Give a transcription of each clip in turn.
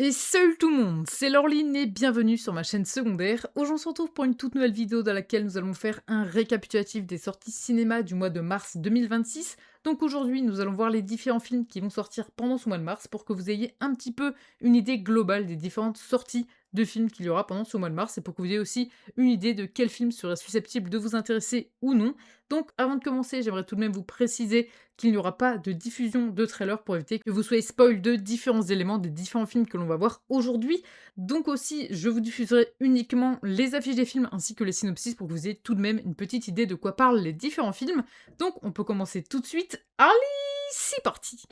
Et salut tout le monde, c'est Laureline et bienvenue sur ma chaîne secondaire. Aujourd'hui on se retrouve pour une toute nouvelle vidéo dans laquelle nous allons faire un récapitulatif des sorties cinéma du mois de mars 2026. Donc aujourd'hui nous allons voir les différents films qui vont sortir pendant ce mois de mars pour que vous ayez un petit peu une idée globale des différentes sorties de films qu'il y aura pendant ce mois de mars et pour que vous ayez aussi une idée de quel film serait susceptible de vous intéresser ou non. Donc avant de commencer, j'aimerais tout de même vous préciser qu'il n'y aura pas de diffusion de trailer pour éviter que vous soyez spoil de différents éléments des différents films que l'on va voir aujourd'hui. Donc aussi, je vous diffuserai uniquement les affiches des films ainsi que les synopsis pour que vous ayez tout de même une petite idée de quoi parlent les différents films. Donc on peut commencer tout de suite. Allez, c'est parti!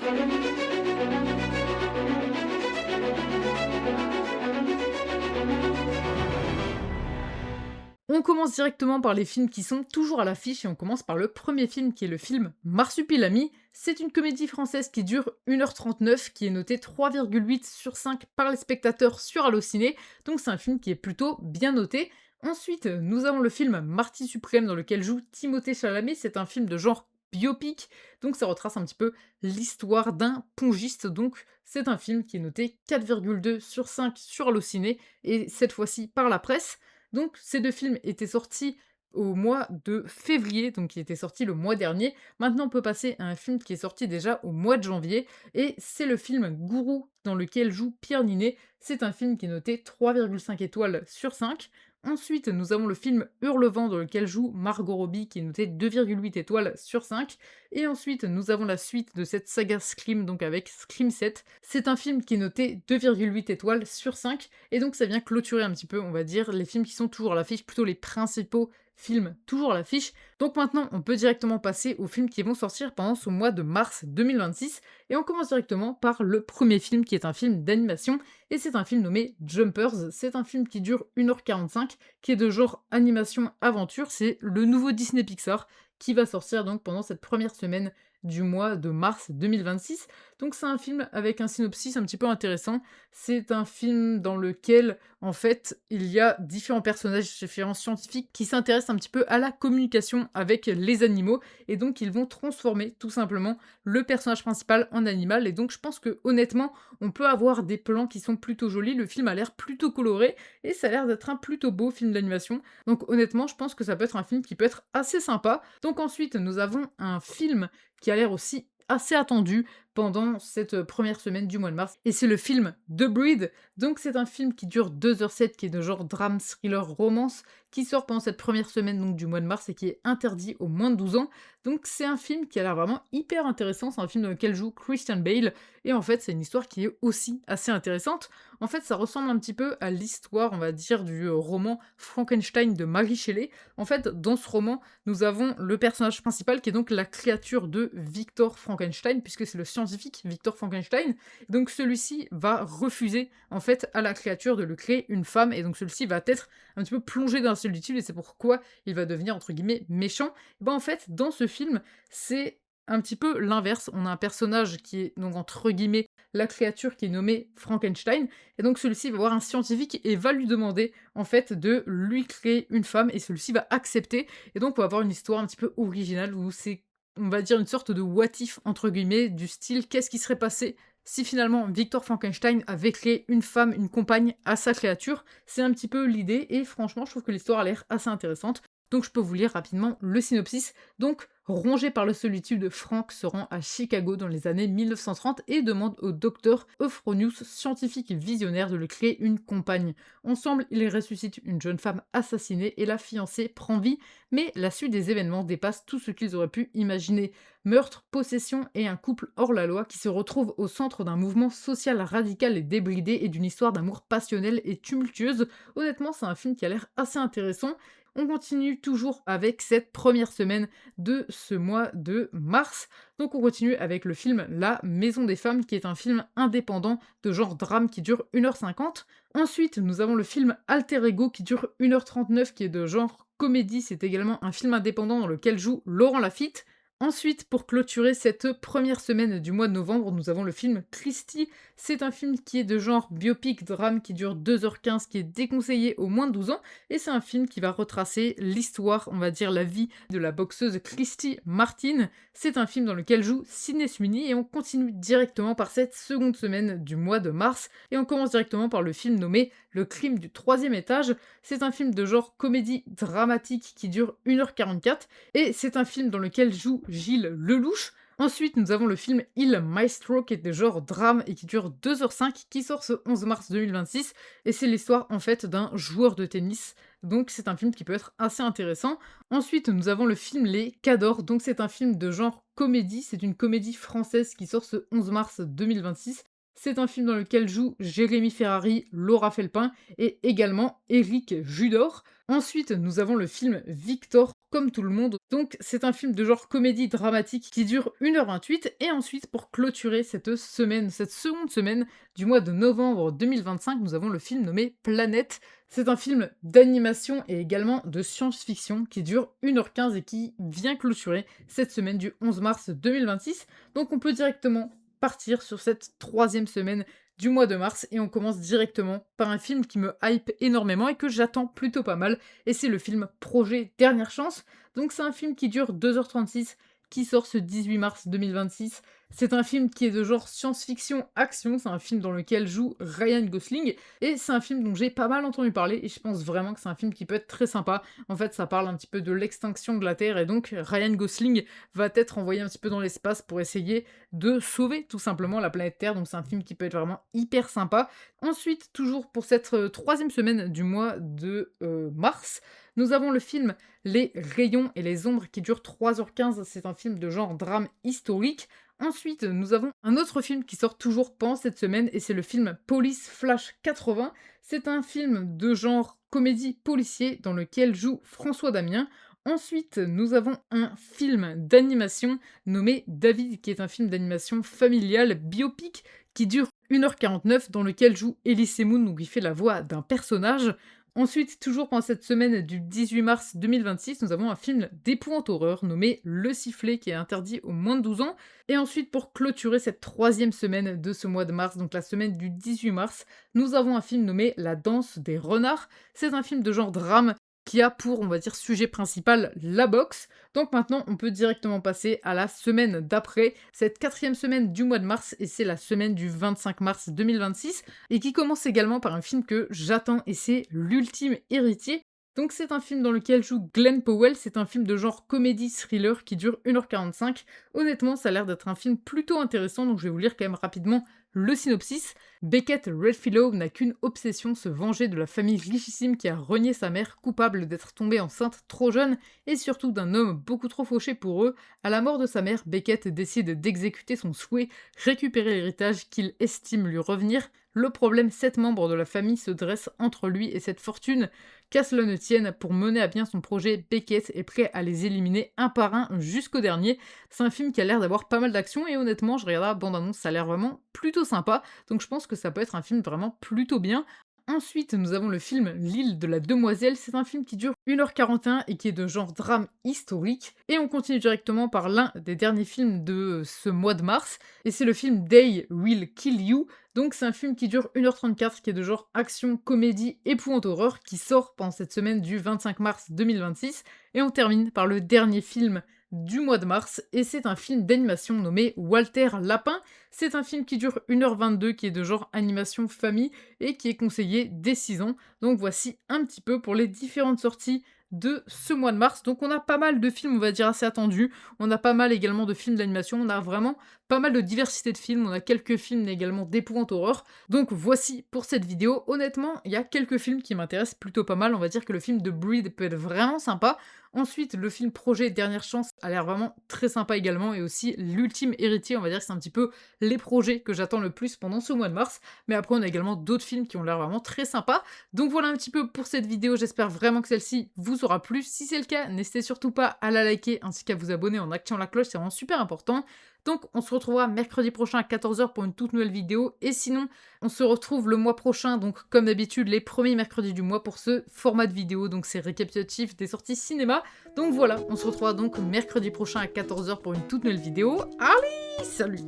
On commence directement par les films qui sont toujours à l'affiche et on commence par le premier film qui est le film Marsupilami. C'est une comédie française qui dure 1h39, qui est notée 3,8 sur 5 par les spectateurs sur Allociné, donc c'est un film qui est plutôt bien noté. Ensuite, nous avons le film Marty Suprême dans lequel joue Timothée Chalamet, c'est un film de genre biopic, donc ça retrace un petit peu l'histoire d'un pongiste, donc c'est un film qui est noté 4,2 sur 5 sur Allociné, et cette fois-ci par la presse. Donc ces 2 films étaient sortis au mois de février, donc qui était sorti le mois dernier. Maintenant, on peut passer à un film qui est sorti déjà au mois de janvier, et c'est le film Gourou, dans lequel joue Pierre Ninet. C'est un film qui est noté 3,5 étoiles sur 5. Ensuite, nous avons le film Hurlevent, dans lequel joue Margot Robbie, qui est noté 2,8 étoiles sur 5. Et ensuite, nous avons la suite de cette saga Scream, donc avec Scream 7. C'est un film qui est noté 2,8 étoiles sur 5. Et donc ça vient clôturer un petit peu, on va dire, les films qui sont toujours à l'affiche, plutôt les principaux films toujours à l'affiche. Donc maintenant, on peut directement passer aux films qui vont sortir pendant ce mois de mars 2026. Et on commence directement par le premier film qui est un film d'animation. Et c'est un film nommé Jumpers. C'est un film qui dure 1h45, qui est de genre animation-aventure. C'est le nouveau Disney Pixar qui va sortir donc pendant cette première semaine du mois de mars 2026. Donc c'est un film avec un synopsis un petit peu intéressant. C'est un film dans lequel, en fait, il y a différents personnages, différents scientifiques qui s'intéressent un petit peu à la communication avec les animaux, et donc ils vont transformer tout simplement le personnage principal en animal, et donc je pense que honnêtement, on peut avoir des plans qui sont plutôt jolis, le film a l'air plutôt coloré, et ça a l'air d'être un plutôt beau film d'animation. Donc honnêtement, je pense que ça peut être un film qui peut être assez sympa. Donc ensuite, nous avons un film qui a l'air aussi assez attendu pendant cette première semaine du mois de mars, et c'est le film The Breed. Donc c'est un film qui dure 2h07, qui est de genre drame, thriller, romance, qui sort pendant cette première semaine donc, du mois de mars et qui est interdit aux moins de 12 ans. Donc c'est un film qui a l'air vraiment hyper intéressant, c'est un film dans lequel joue Christian Bale, et en fait c'est une histoire qui est aussi assez intéressante. En fait ça ressemble un petit peu à l'histoire, on va dire, du roman Frankenstein de Mary Shelley. En fait dans ce roman, nous avons le personnage principal qui est donc la créature de Victor Frankenstein, puisque c'est le scientifique Victor Frankenstein. Donc celui-ci va refuser en fait à la créature de le créer une femme, et donc celui-ci va être un petit peu plongé dans la solitude, et c'est pourquoi il va devenir entre guillemets méchant. Et ben en fait dans ce film c'est un petit peu l'inverse. On a un personnage qui est donc entre guillemets la créature qui est nommée Frankenstein, et donc celui-ci va voir un scientifique et va lui demander en fait de lui créer une femme, et celui-ci va accepter, et donc on va avoir une histoire un petit peu originale où c'est, on va dire, une sorte de what if entre guillemets, du style qu'est-ce qui serait passé si finalement Victor Frankenstein avait créé une femme, une compagne à sa créature. C'est un petit peu l'idée, et franchement je trouve que l'histoire a l'air assez intéressante. Donc je peux vous lire rapidement le synopsis. Donc, rongé par la solitude, Frank se rend à Chicago dans les années 1930 et demande au docteur Euphronius, scientifique visionnaire, de lui créer une compagne. Ensemble, ils ressuscitent une jeune femme assassinée et la fiancée prend vie, mais la suite des événements dépasse tout ce qu'ils auraient pu imaginer. Meurtre, possession et un couple hors la loi qui se retrouve au centre d'un mouvement social radical et débridé et d'une histoire d'amour passionnelle et tumultueuse. Honnêtement, c'est un film qui a l'air assez intéressant. On continue toujours avec cette première semaine de ce mois de mars. Donc on continue avec le film La Maison des Femmes, qui est un film indépendant de genre drame qui dure 1h50. Ensuite, nous avons le film Alter Ego qui dure 1h39, qui est de genre comédie. C'est également un film indépendant dans lequel joue Laurent Lafitte. Ensuite, pour clôturer cette première semaine du mois de novembre, nous avons le film Christie. C'est un film qui est de genre biopic drame qui dure 2h15, qui est déconseillé aux moins de 12 ans. Et c'est un film qui va retracer l'histoire, on va dire la vie de la boxeuse Christy Martin. C'est un film dans lequel joue Sydney Sweeney et on continue directement par cette seconde semaine du mois de mars. Et on commence directement par le film nommé Le crime du troisième étage. C'est un film de genre comédie dramatique qui dure 1h44 et c'est un film dans lequel joue Gilles Lelouch. Ensuite, nous avons le film Il Maestro qui est de genre drame et qui dure 2h05 qui sort ce 11 mars 2026 et c'est l'histoire en fait d'un joueur de tennis. Donc c'est un film qui peut être assez intéressant. Ensuite, nous avons le film Les Cadors. Donc c'est un film de genre comédie, c'est une comédie française qui sort ce 11 mars 2026. C'est un film dans lequel jouent Jérémy Ferrari, Laura Felpin et également Éric Judor. Ensuite, nous avons le film Victor, comme tout le monde. Donc, c'est un film de genre comédie dramatique qui dure 1h28. Et ensuite, pour clôturer cette semaine, cette seconde semaine du mois de novembre 2025, nous avons le film nommé Planète. C'est un film d'animation et également de science-fiction qui dure 1h15 et qui vient clôturer cette semaine du 11 mars 2026. Donc, on peut directement partir sur cette troisième semaine du mois de mars et on commence directement par un film qui me hype énormément et que j'attends plutôt pas mal et c'est le film Projet Dernière Chance. Donc c'est un film qui dure 2h36 qui sort ce 18 mars 2026. C'est un film qui est de genre science-fiction-action, c'est un film dans lequel joue Ryan Gosling, et c'est un film dont j'ai pas mal entendu parler, et je pense vraiment que c'est un film qui peut être très sympa. En fait, ça parle un petit peu de l'extinction de la Terre, et donc Ryan Gosling va être envoyé un petit peu dans l'espace pour essayer de sauver tout simplement la planète Terre, donc c'est un film qui peut être vraiment hyper sympa. Ensuite, toujours pour cette troisième semaine du mois de mars, nous avons le film Les Rayons et les Ombres qui dure 3h15, c'est un film de genre drame historique. Ensuite, nous avons un autre film qui sort toujours pendant cette semaine et c'est le film Police Flash 80. C'est un film de genre comédie policier dans lequel joue François Damien. Ensuite, nous avons un film d'animation nommé David, qui est un film d'animation familial biopic qui dure 1h49 dans lequel joue Elise Moon, où il fait la voix d'un personnage. Ensuite, toujours pendant cette semaine du 18 mars 2026, nous avons un film d'épouvante horreur nommé Le Sifflet qui est interdit aux moins de 12 ans. Et ensuite, pour clôturer cette troisième semaine de ce mois de mars, donc la semaine du 18 mars, nous avons un film nommé La Danse des Renards. C'est un film de genre drame qui a pour, on va dire, sujet principal la boxe. Donc maintenant, on peut directement passer à la semaine d'après, cette quatrième semaine du mois de mars, et c'est la semaine du 25 mars 2026, et qui commence également par un film que j'attends, et c'est L'Ultime Héritier. Donc c'est un film dans lequel joue Glenn Powell, c'est un film de genre comédie-thriller qui dure 1h45. Honnêtement, ça a l'air d'être un film plutôt intéressant, donc je vais vous lire quand même rapidement le synopsis. Beckett Redfellow n'a qu'une obsession, se venger de la famille richissime qui a renié sa mère, coupable d'être tombée enceinte trop jeune, et surtout d'un homme beaucoup trop fauché pour eux. À la mort de sa mère, Beckett décide d'exécuter son souhait, récupérer l'héritage qu'il estime lui revenir. Le problème, 7 membres de la famille se dressent entre lui et cette fortune. Qu'à cela ne tienne, pour mener à bien son projet, Beckett est prêt à les éliminer un par un jusqu'au dernier. C'est un film qui a l'air d'avoir pas mal d'action et honnêtement, je regarde la bande-annonce, ça a l'air vraiment plutôt sympa. Donc je pense que ça peut être un film vraiment plutôt bien. Ensuite, nous avons le film L'île de la demoiselle. C'est un film qui dure 1h41 et qui est de genre drame historique. Et on continue directement par l'un des derniers films de ce mois de mars. Et c'est le film They Will Kill You. Donc c'est un film qui dure 1h34, qui est de genre action, comédie, épouvante horreur, qui sort pendant cette semaine du 25 mars 2026. Et on termine par le dernier film du mois de mars, et c'est un film d'animation nommé Walter Lapin. C'est un film qui dure 1h22, qui est de genre animation famille, et qui est conseillé dès 6 ans. Donc voici un petit peu pour les différentes sorties de ce mois de mars. Donc on a pas mal de films, on va dire, assez attendus. On a pas mal également de films d'animation. On a vraiment pas mal de diversité de films. On a quelques films également d'épouvante horreur. Donc voici pour cette vidéo. Honnêtement, il y a quelques films qui m'intéressent plutôt pas mal. On va dire que le film de Breed peut être vraiment sympa. Ensuite, le film Projet Dernière Chance a l'air vraiment très sympa également. Et aussi L'Ultime Héritier, on va dire que c'est un petit peu les projets que j'attends le plus pendant ce mois de mars. Mais après, on a également d'autres films qui ont l'air vraiment très sympas. Donc voilà un petit peu pour cette vidéo. J'espère vraiment que celle-ci vous aura plu. Si c'est le cas, n'hésitez surtout pas à la liker ainsi qu'à vous abonner en activant la cloche. C'est vraiment super important. Donc on se retrouvera mercredi prochain à 14h pour une toute nouvelle vidéo. Et sinon, on se retrouve le mois prochain, donc comme d'habitude, les premiers mercredis du mois pour ce format de vidéo. Donc c'est récapitulatif des sorties cinéma. Donc voilà, on se retrouvera donc mercredi prochain à 14h pour une toute nouvelle vidéo. Allez, salut!